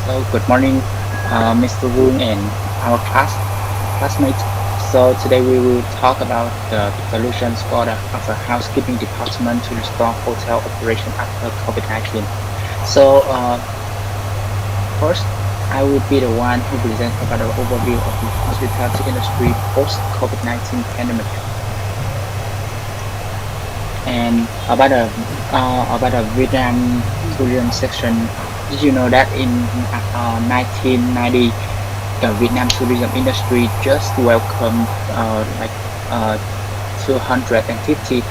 So good morning, Mr. Woon and our classmates. So today we will talk about the solutions for of a housekeeping department to restore hotel operation after COVID-19. So first, I will be the one who presents about an overview of the hospitality industry post COVID-19 pandemic and about the Vietnam tourism section. Did you know that in 1990 the Vietnam tourism industry just welcomed uh, 250,000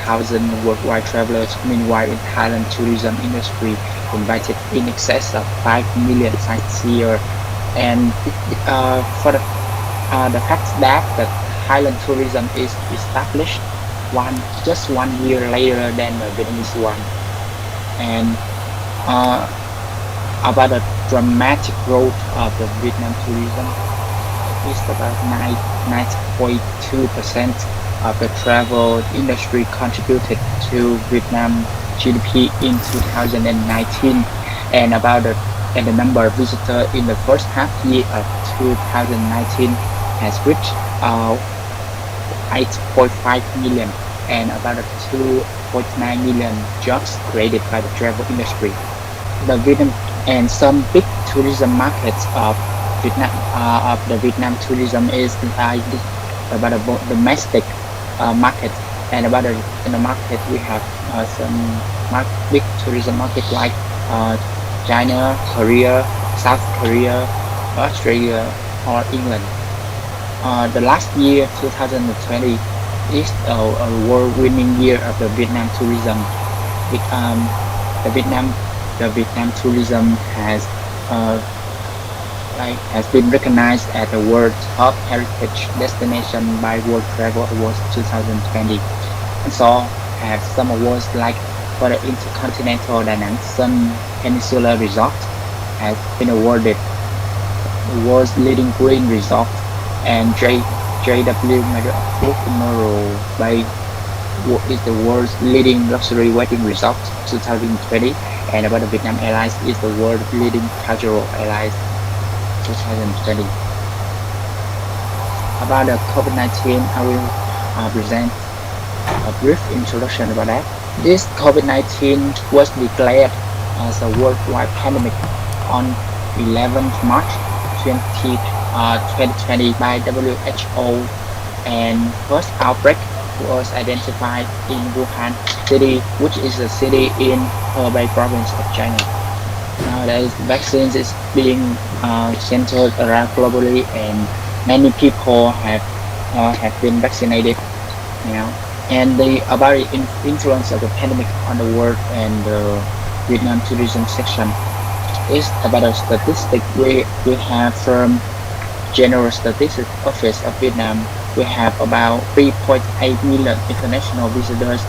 worldwide travelers. Meanwhile, in Thailand, tourism industry invited in excess of 5 million sightseers. And for the fact that the Thailand tourism is established just 1 year later than the Vietnamese one, and uh, about the dramatic growth of the Vietnam tourism is about 9.2% of the travel industry contributed to Vietnam GDP in 2019, and about the number of visitors in the first half year of 2019 has reached 8.5 million, and about 2.9 million jobs created by the travel industry. The Vietnam and some big tourism markets of the Vietnam tourism is about the domestic market, and about in the market we have some big tourism market like China, Korea, South Korea, Australia, or England. The last year, 2020, is a world-winning year of the Vietnam tourism. It, the Vietnam the Vietnam tourism uh, has been recognized as a world top heritage destination by World Travel Awards 2020, and so have some awards like for the Intercontinental Da Nang Sun Peninsula Resort has been awarded the world's leading green resort, and JW Memorial Bay is the world's leading luxury wedding resort 2020, and about the Vietnam Airlines is the world's leading cultural airlines 2020. About the COVID-19, I will present a brief introduction about that. This COVID-19 was declared as a worldwide pandemic on 11th March 2020 by WHO, and first outbreak was identified in Wuhan city, which is a city in Hebei province of China. Nowadays, vaccines is being centered around globally, and many people have been vaccinated now. And the about the influence of the pandemic on the world and the Vietnam tourism section is about a statistic we have from General Statistics Office of Vietnam. We have about 3.8 million international visitors.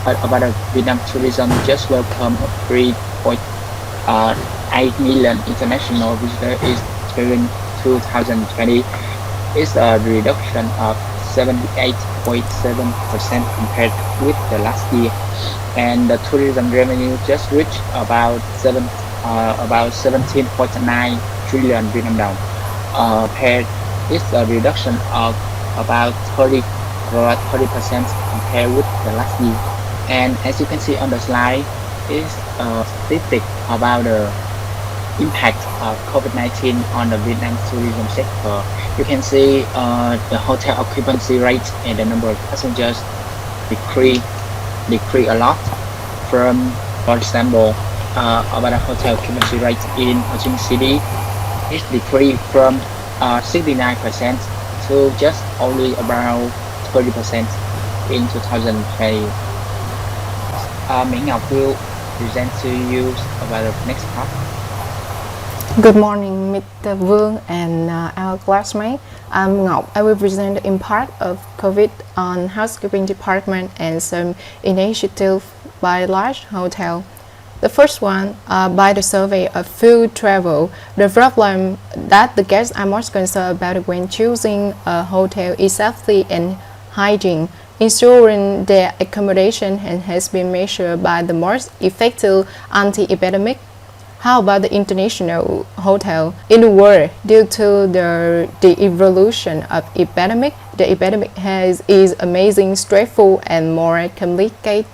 About the Vietnam tourism just welcome 3.8 million international visitors is during 2020. Is a reduction of 78.7% compared with the last year, and the tourism revenue just reached about 17.9 trillion Vietnam dong. Paired is a reduction of about 30% compared with the last year. And as you can see on the slide, is a statistic about the impact of COVID-19 on the Vietnam tourism sector. You can see the hotel occupancy rate and the number of passengers decrease a lot. From, for example, about the hotel occupancy rate in Ho Chi Minh City is decreased from 69% to just only about 30% in 2020. Mỹ Ngọc will present to you about the next part. Good morning, Mr. Vương and our classmate. I'm Ngọc. I will present the impact of COVID on housekeeping department and some initiative by large hotel. The first one, by the survey of food travel, the problem that the guests are most concerned about when choosing a hotel is safety and hygiene. Ensuring their accommodation has been measured by the most effective anti-epidemic How about the international hotel? In the world, due to the evolution of epidemic, the epidemic is amazing, stressful, and more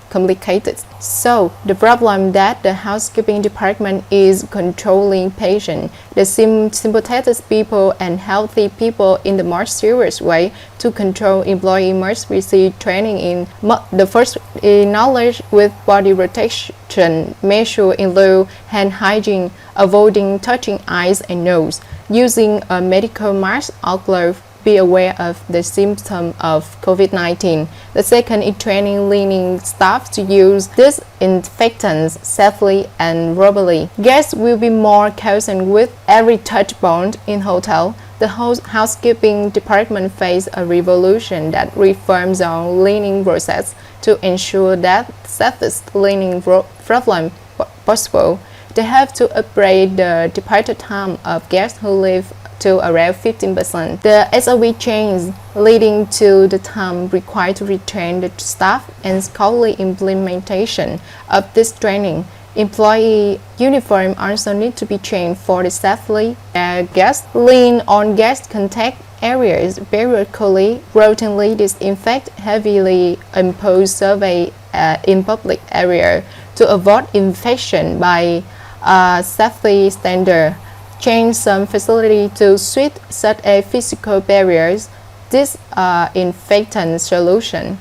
complicated. So the problem that the housekeeping department is controlling patients, the sympathetic people and healthy people in the more serious way. To control employee must receive training in the first knowledge with body protection measure include hand hygiene, avoiding touching eyes and nose, using a medical mask or glove. Be aware of the symptom of COVID-19. The second is training cleaning staff to use disinfectants safely and robustly. Guests will be more cautious with every touch point in hotel. The housekeeping department face a revolution that reforms our cleaning process to ensure that safest cleaning problem possible. They have to upgrade the departure time of guests who leave to around 15%. The SOP change leading to the time required to retrain the staff and scholarly implementation of this training. Employee uniform also need to be trained for the safely guests. Lean on guest contact areas periodically, routinely disinfect, heavily impose survey in public area to avoid infection by safety standard. Change some facility to suit such as physical barriers, disinfectant solution.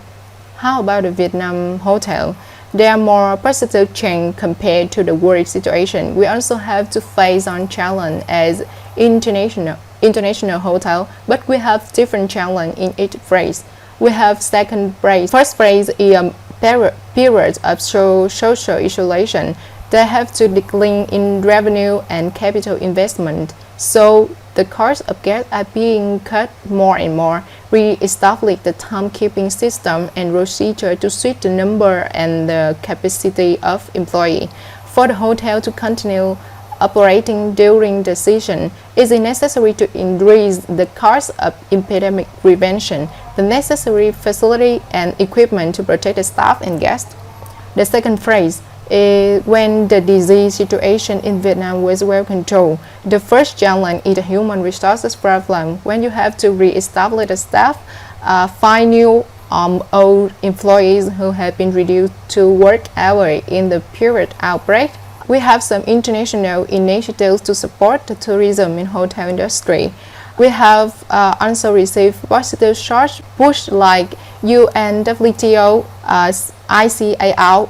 How about the Vietnam hotel? There are more positive change compared to the world situation. We also have to face on challenge as international hotel, but we have different challenge in each phase. We have second phase. First phase is a period of social isolation. They have to decline in revenue and capital investment, so the cost of guests are being cut more and more. Re-establish the timekeeping system and procedure to suit the number and the capacity of employees. For the hotel to continue operating during the season, it is necessary to increase the cost of epidemic prevention, the necessary facility and equipment to protect the staff and guests. The second phase is when the disease situation in Vietnam was well controlled. The first challenge is the human resources problem. When you have to re-establish the staff, find new old employees who have been reduced to work hours in the period outbreak. We have some international initiatives to support the tourism in hotel industry. We have also received positive short push like UN, WTO, ICAO.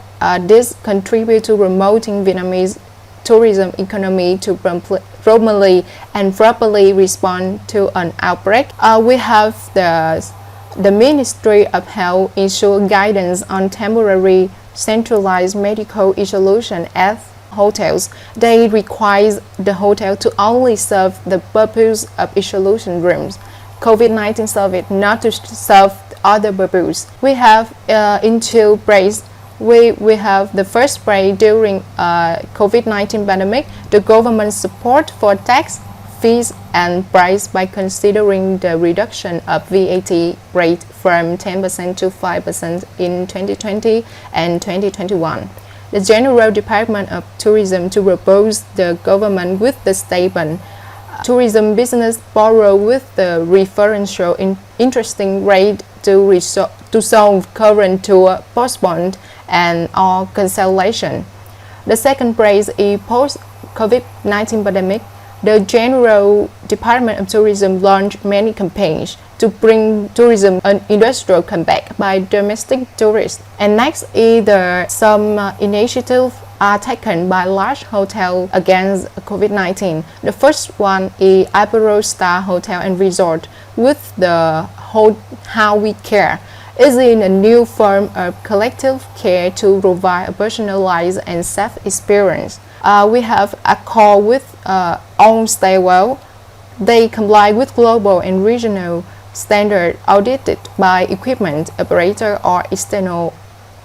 This contribute to promoting Vietnamese tourism economy to promptly and properly respond to an outbreak. We have the Ministry of Health issue guidance on temporary centralized medical isolation at hotels. They require the hotel to only serve the purpose of isolation rooms. COVID-19 service not to serve other purpose. We have in two phase. We have the first phase during COVID-19 pandemic, the government support for tax, fees, and price by considering the reduction of VAT rate from 10% to 5% in 2020 and 2021. The General Department of Tourism to propose the government with the statement tourism business borrow with the referential interesting rate to solve current tour postponed and or cancellation. The second phase is post-COVID-19 pandemic. The General Department of Tourism launched many campaigns to bring tourism and industrial comeback by domestic tourists. And next is some initiatives are taken by large hotels against COVID-19. The first one is Apero Star Hotel and Resort with the How We Care. Is in a new form of collective care to provide a personalized and safe experience. We have Accor with On Stay Well. They comply with global and regional standards audited by equipment operator or external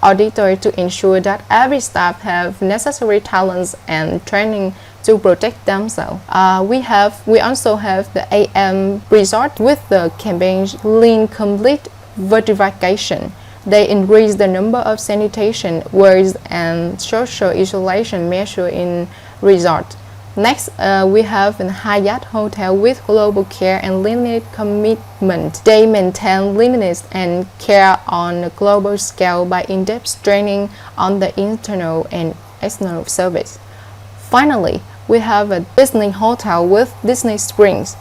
auditor to ensure that every staff have necessary talents and training to protect themselves. We also have the AM Resort with the campaign Lean Complete Verification. They increase the number of sanitation words and social isolation measures in resort. Next, we have an Hyatt hotel with global care and limited commitment. They maintain cleanliness and care on a global scale by in-depth training on the internal and external service. Finally, we have a Disney hotel with Disney Springs.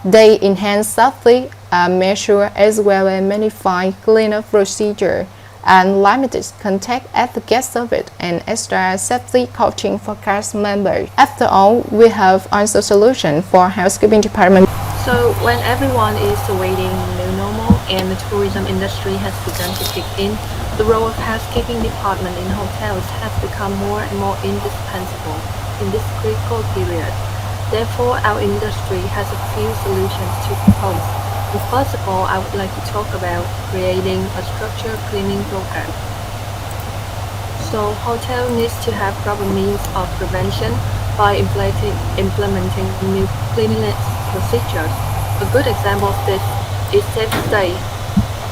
They enhance safety measure as well as magnify cleanup procedure and limited contact at the guest service and extra safety coaching for cast members. After all, we have also solution for housekeeping department. So when everyone is awaiting new normal and the tourism industry has begun to kick in, the role of housekeeping department in hotels has become more and more indispensable in this critical period. Therefore, our industry has a few solutions to propose. And first of all, I would like to talk about creating a structured cleaning program. So, hotel needs to have proper means of prevention by implementing new cleanliness procedures. A good example of this is Safe Stay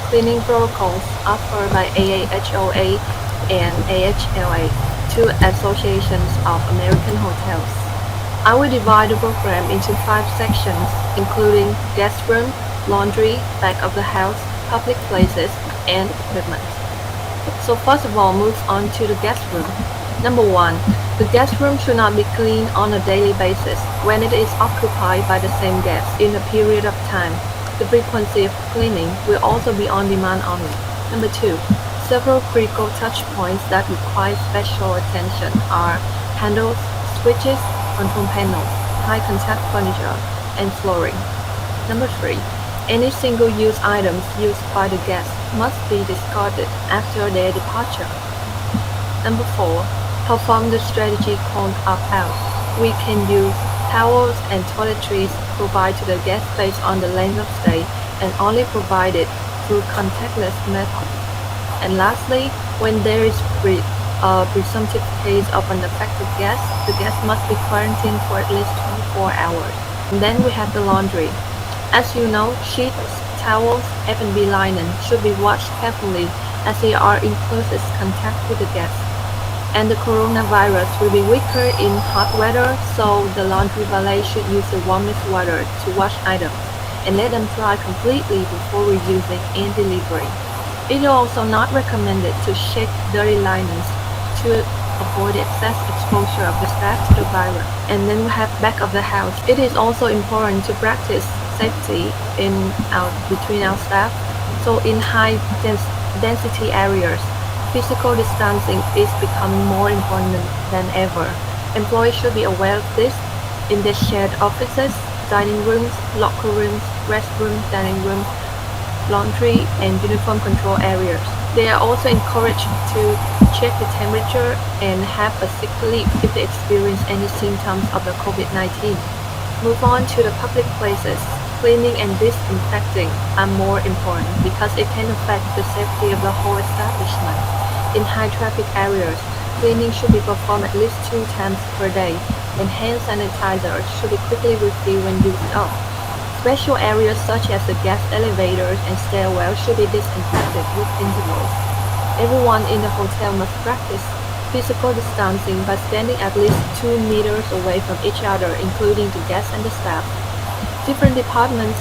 cleaning protocols offered by AAHOA and AHLA, two associations of American hotels. I will divide the program into 5 sections, including guest room, laundry, back of the house, public places, and equipment. So first of all, move on to the guest room. Number 1, the guest room should not be cleaned on a daily basis when it is occupied by the same guest in a period of time. The frequency of cleaning will also be on demand only. Number 2, several critical touch points that require special attention are handles, switches, control panels, high contact furniture, and flooring. Number 3, any single-use items used by the guests must be discarded after their departure. Number 4, perform the strategy called up-out. We can use towels and toiletries provided to the guests based on the length of stay and only provided through contactless method. And lastly, when there is a presumptive case of an affected guest, the guest must be quarantined for at least 24 hours. And then we have the laundry. As you know, sheets, towels, F&B linen should be washed carefully as they are in closest contact with the guest. And the coronavirus will be weaker in hot weather, so the laundry valet should use the warmest water to wash items and let them dry completely before reusing and delivering. It is also not recommended to shake dirty linens to avoid excess exposure of the staff to the virus. And then we have back of the house. It is also important to practice safety between our staff. So in high density areas, physical distancing is becoming more important than ever. Employees should be aware of this in their shared offices, dining rooms, locker rooms, restrooms, dining rooms, laundry, and uniform control areas. They are also encouraged to check the temperature and have a sick leave if they experience any symptoms of the COVID-19. Move on to the public places. Cleaning and disinfecting are more important because it can affect the safety of the whole establishment. In high traffic areas, cleaning should be performed at least 2 times per day, and hand sanitizer should be quickly refilled when used up. Special areas such as the guest elevators and stairwells should be disinfected with intervals. Everyone in the hotel must practice physical distancing by standing at least 2 meters away from each other, including the guests and the staff. Different departments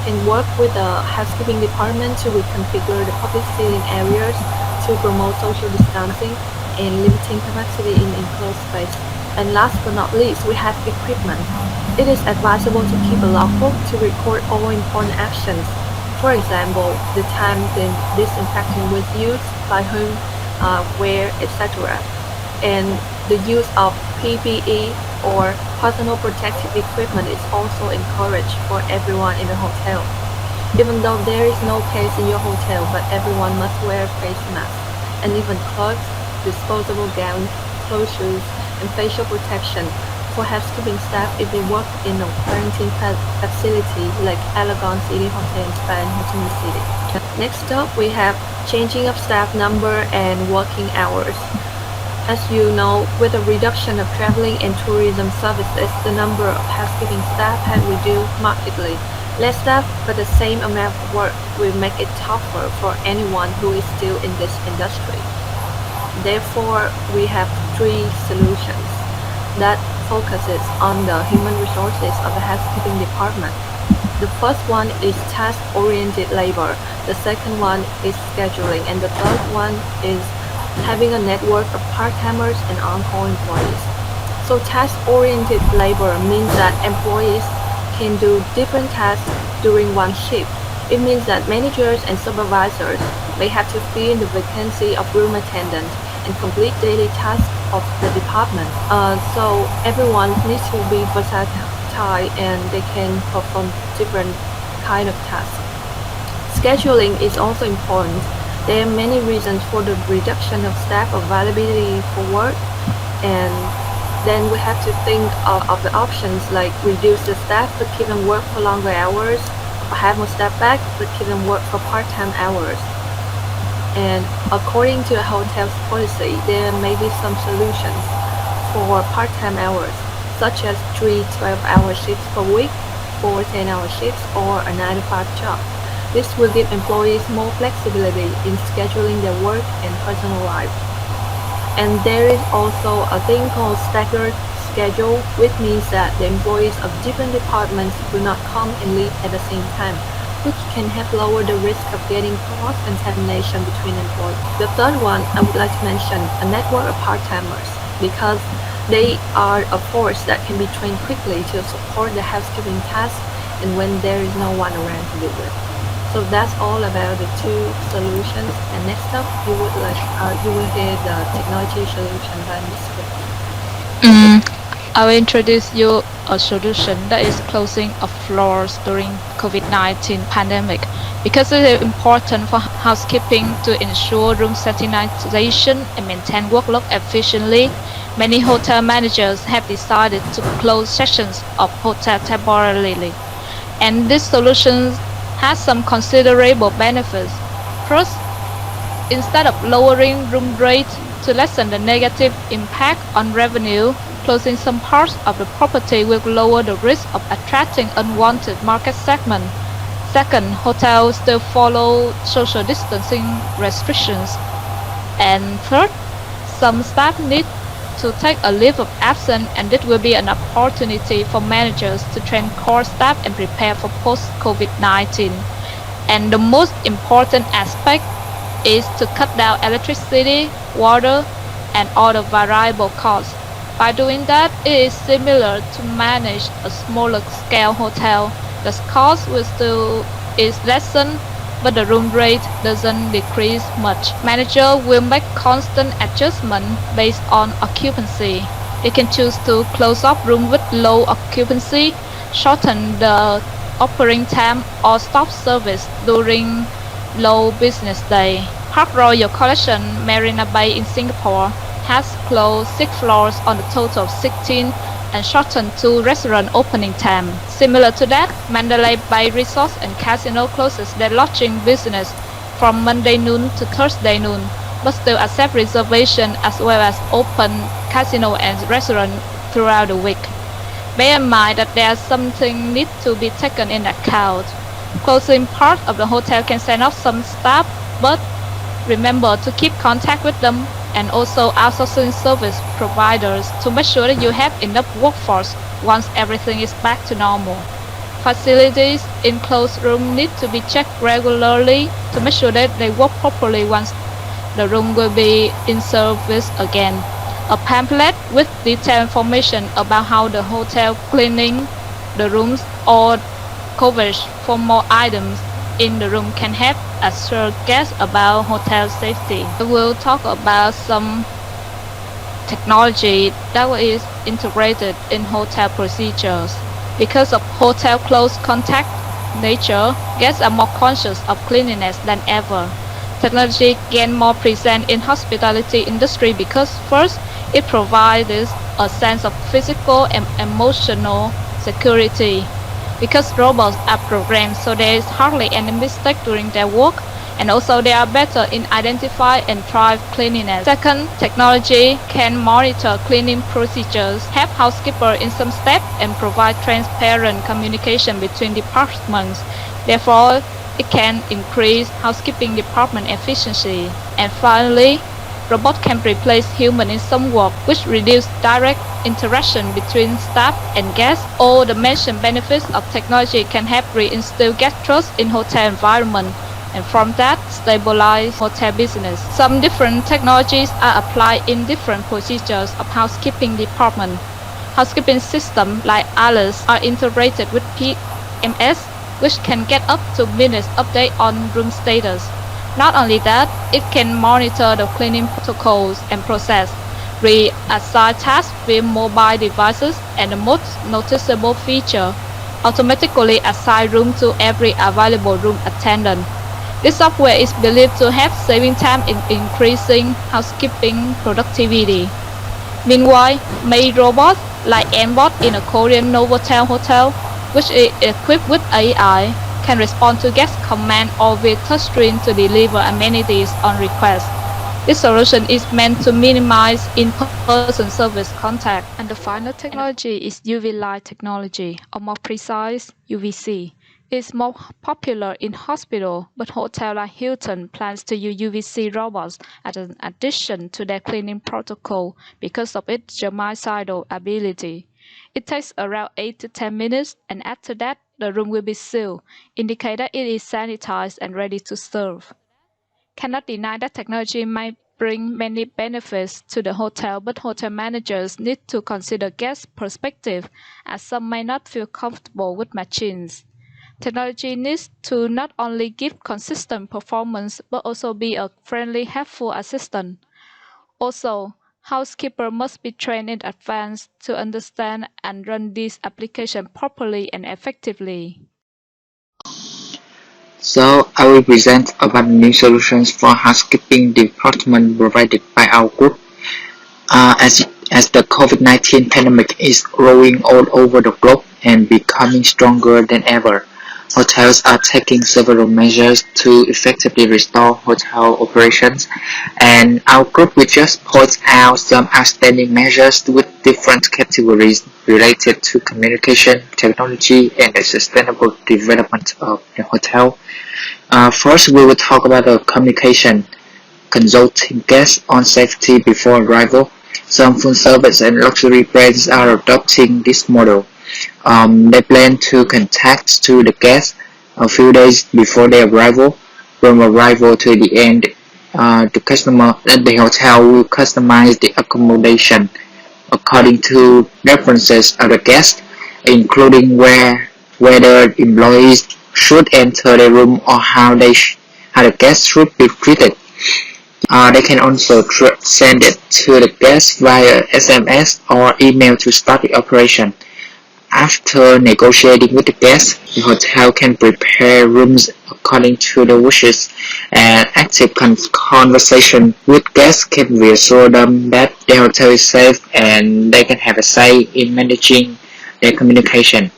can work with the housekeeping department to reconfigure the public seating areas to promote social distancing and limiting capacity in enclosed space. And last but not least, we have equipment. It is advisable to keep a logbook to record all important actions. For example, the time the disinfectant was used, by whom, where, etc. And the use of PPE or personal protective equipment is also encouraged for everyone in the hotel. Even though there is no case in your hotel, but everyone must wear face masks, and even clothes, disposable gowns, closed shoes, and facial protection for housekeeping staff if they work in a quarantine facility like Elegant City Hotel in Spain, Ho Chi Minh City. Next up, we have changing of staff number and working hours. As you know, with a reduction of traveling and tourism services, the number of housekeeping staff has reduced markedly. Less staff, but the same amount of work will make it tougher for anyone who is still in this industry. Therefore, we have 3 solutions. That focuses on the human resources of the housekeeping department. The first one is task-oriented labor, the second one is scheduling, and the third one is having a network of part-timers and on-call employees. So task-oriented labor means that employees can do different tasks during one shift. It means that managers and supervisors may have to fill in the vacancy of room attendant and complete daily tasks of the department. So everyone needs to be versatile and they can perform different kind of tasks. Scheduling is also important. There are many reasons for the reduction of staff availability for work, and then we have to think of the options like reduce the staff but keep them work for longer hours, or have more staff back but keep them work for part-time hours. And according to a hotel's policy, there may be some solutions for part-time hours, such as 3 12-hour shifts per week, 4 10-hour shifts, or a 9-to-5 job. This will give employees more flexibility in scheduling their work and personal life. And there is also a thing called staggered schedule, which means that the employees of different departments will not come and leave at the same time, which can help lower the risk of getting cross-contamination between employees. The third one I would like to mention, a network of part-timers, because they are a force that can be trained quickly to support the housekeeping task and when there is no one around to do it. So that's all about the two solutions. And next up, you will hear the technology solution by Mr. I will introduce you a solution that is closing of floors during COVID-19 pandemic. Because it is important for housekeeping to ensure room sanitization and maintain workload efficiently, many hotel managers have decided to close sections of hotel temporarily. And this solution has some considerable benefits. First, instead of lowering room rate to lessen the negative impact on revenue, closing some parts of the property will lower the risk of attracting unwanted market segment. Second, hotels still follow social distancing restrictions. And third, some staff need to take a leave of absence, and it will be an opportunity for managers to train core staff and prepare for post-COVID-19. And the most important aspect is to cut down electricity, water, and other variable costs. By doing that, it is similar to manage a smaller scale hotel. The cost will still is lessened, but the room rate doesn't decrease much. Manager will make constant adjustment based on occupancy. They can choose to close off room with low occupancy, shorten the operating time, or stop service during low business day. Park Royal Collection, Marina Bay in Singapore, has closed 6 floors on a total of 16 and shortened 2 restaurant opening time. Similar to that, Mandalay Bay Resorts and Casino closes their lodging business from Monday noon to Thursday noon, but still accept reservation as well as open casino and restaurant throughout the week. Bear in mind that there's something need to be taken in account. Closing part of the hotel can send off some staff, but remember to keep contact with them, and also outsourcing service providers to make sure that you have enough workforce once everything is back to normal. Facilities in closed rooms need to be checked regularly to make sure that they work properly once the room will be in service again. A pamphlet with detailed information about how the hotel cleaning the rooms or coverage for more items in the room can help assure guests about hotel safety. We will talk about some technology that is integrated in hotel procedures. Because of hotel close contact nature, guests are more conscious of cleanliness than ever. Technology gained more present in hospitality industry because first, it provides a sense of physical and emotional security. Because robots are programmed so there is hardly any mistake during their work, and also they are better in identify and drive cleanliness. Second, technology can monitor cleaning procedures, help housekeepers in some steps, and provide transparent communication between departments. Therefore, it can increase housekeeping department efficiency. And finally, Robot can replace human in some work, which reduce direct interaction between staff and guests. All the mentioned benefits of technology can help reinstill guest trust in hotel environment, and from that, stabilize hotel business. Some different technologies are applied in different procedures of housekeeping department. Housekeeping systems like Alice are integrated with PMS, which can get up to minutes update on room status. Not only that, it can monitor the cleaning protocols and process, reassign tasks with mobile devices, and the most noticeable feature, automatically assign room to every available room attendant. This software is believed to help saving time in increasing housekeeping productivity. Meanwhile, maid robots like Mbot in a Korean Novotel hotel, which is equipped with AI, can respond to guest commands or with touchscreen to deliver amenities on request. This solution is meant to minimize in-person service contact. And the final technology is UV light technology, or more precise, UVC. It's more popular in hospitals, but hotels like Hilton plans to use UVC robots as an addition to their cleaning protocol because of its germicidal ability. It takes around 8 to 10 minutes, and after that, the room will be sealed, indicating that it is sanitized and ready to serve. Cannot deny that technology might bring many benefits to the hotel, but hotel managers need to consider guest perspective, as some may not feel comfortable with machines. Technology needs to not only give consistent performance, but also be a friendly, helpful assistant. Also, housekeepers must be trained in advance to understand and run this application properly and effectively. So I will present about new solutions for housekeeping department provided by our group. As the COVID-19 pandemic is growing all over the globe and becoming stronger than ever, hotels are taking several measures to effectively restore hotel operations, and our group will just point out some outstanding measures with different categories related to communication, technology, and the sustainable development of the hotel. First, we will talk about the communication, consulting guests on safety before arrival. Some food service and luxury brands are adopting this model. They plan to contact to the guests a few days before their arrival. From arrival to the end, the customer at the hotel will customize the accommodation according to preferences of the guest, including whether employees should enter the room or how the guests should be treated. They can also send it to the guests via SMS or email to start the operation. After negotiating with the guests, the hotel can prepare rooms according to the wishes, and active conversation with guests can reassure them that the hotel is safe and they can have a say in managing their communication.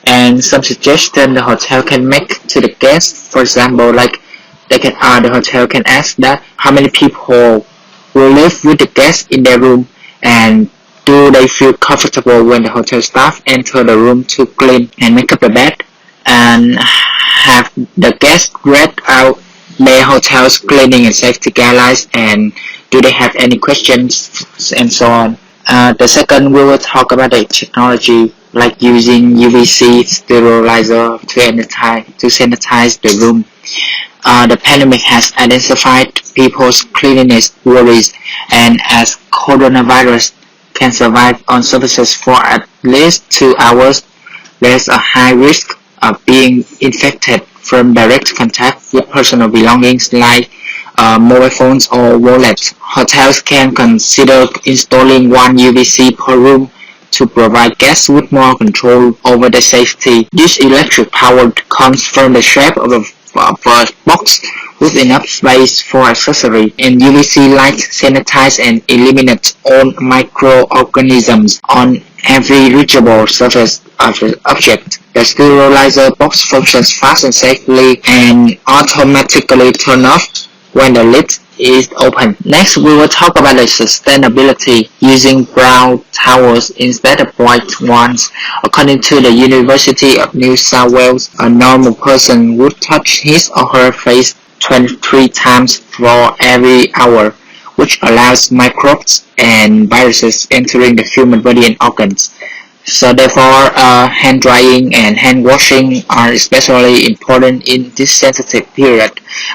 And some suggestion the hotel can make to the guests, for example, like the hotel can ask that how many people will live with the guests in their room, and do they feel comfortable when the hotel staff enter the room to clean and make up the bed, and have the guests read out their hotel's cleaning and safety guidelines, and do they have any questions, and so on. The second, we will talk about the technology like using UVC sterilizer to sanitize the room. The pandemic has identified people's cleanliness worries, and as coronavirus can survive on surfaces for at least 2 hours, there's a high risk of being infected from direct contact with personal belongings like mobile phones or wallets. Hotels can consider installing one UVC per room to provide guests with more control over their safety. This electric power comes from the shape of a box with enough space for accessory, and UVC light sanitize and eliminates all microorganisms on every reachable surface object. The sterilizer box functions fast and safely and automatically turn off when the lid is open. Next, we will talk about the sustainability using brown towels instead of white ones. According to the University of New South Wales, a normal person would touch his or her face 23 times for every hour, which allows microbes and viruses entering the human body and organs. So therefore, hand drying and hand washing are especially important in this sensitive period.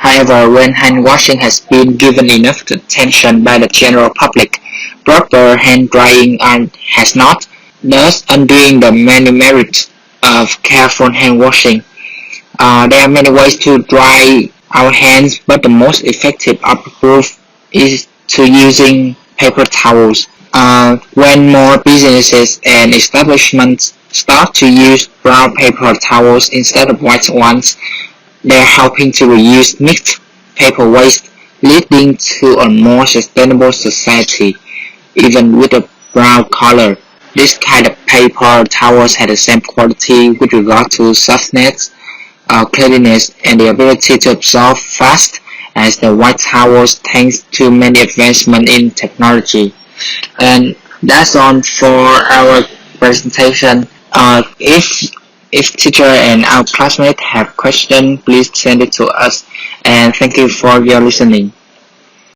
However, when hand washing has been given enough attention by the general public, proper hand drying has not, thus undoing the many merits of careful hand washing. There are many ways to dry our hands, but the most effective proof is to using paper towels. When more businesses and establishments start to use brown paper towels instead of white ones, they are helping to reduce mixed paper waste, leading to a more sustainable society, even with a brown color. This kind of paper towels have the same quality with regard to softness, cleanliness, and the ability to absorb fast as the white towels thanks to many advancements in technology. And that's all for our presentation. If teacher and our classmates have questions, please send it to us. And thank you for your listening.